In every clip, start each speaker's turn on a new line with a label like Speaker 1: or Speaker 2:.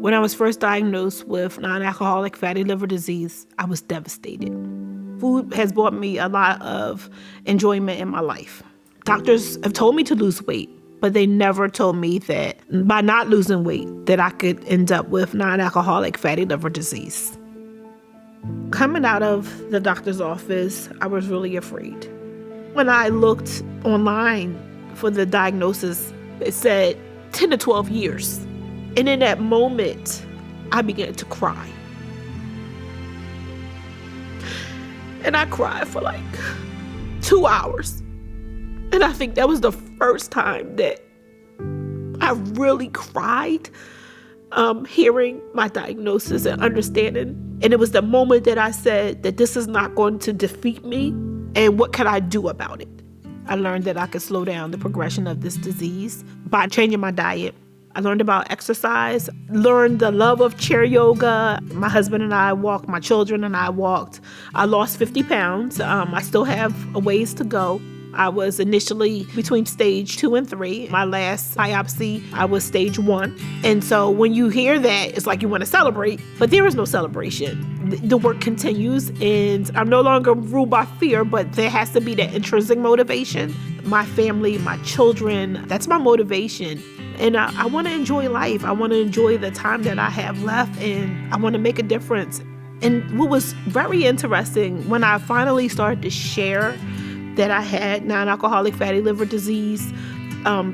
Speaker 1: When I was first diagnosed with non-alcoholic fatty liver disease, I was devastated. Food has brought me a lot of enjoyment in my life. Doctors have told me to lose weight, but they never told me that by not losing weight, that I could end up with non-alcoholic fatty liver disease. Coming out of the doctor's office, I was really afraid. When I looked online for the diagnosis, it said 10 to 12 years. And in that moment, I began to cry. And I cried for like 2 hours. And I think that was the first time that I really cried, hearing my diagnosis and understanding. And it was the moment that I said that this is not going to defeat me, and what can I do about it? I learned that I could slow down the progression of this disease by changing my diet. I learned about exercise, learned the love of chair yoga. My husband and I walked, my children and I walked. I lost 50 pounds. I still have a ways to go. I was initially between stage 2 and 3. My last biopsy, I was stage 1. And so when you hear that, it's like you want to celebrate, but there is no celebration. The work continues, and I'm no longer ruled by fear, but there has to be that intrinsic motivation. My family, my children, that's my motivation. And I want to enjoy life. I want to enjoy the time that I have left, and I want to make a difference. And what was very interesting, when I finally started to share that I had non-alcoholic fatty liver disease,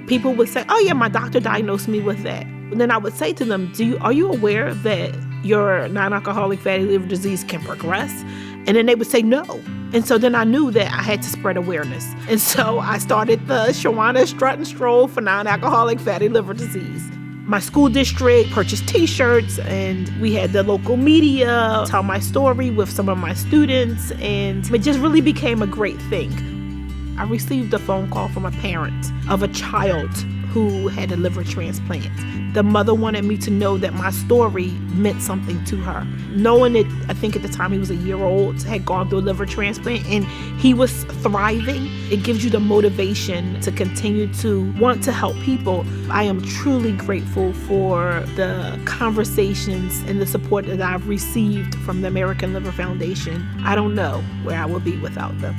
Speaker 1: people would say, oh yeah, my doctor diagnosed me with that. And then I would say to them, are you aware that your non-alcoholic fatty liver disease can progress? And then they would say no. And so then I knew that I had to spread awareness. And so I started the Shawanna Strut and Stroll for non-alcoholic fatty liver disease. My school district purchased t-shirts, and we had the local media tell my story with some of my students, and it just really became a great thing. I received a phone call from a parent of a child who had a liver transplant. The mother wanted me to know that my story meant something to her. Knowing that, I think at the time he was a year old, had gone through a liver transplant, and he was thriving. It gives you the motivation to continue to want to help people. I am truly grateful for the conversations and the support that I've received from the American Liver Foundation. I don't know where I would be without them.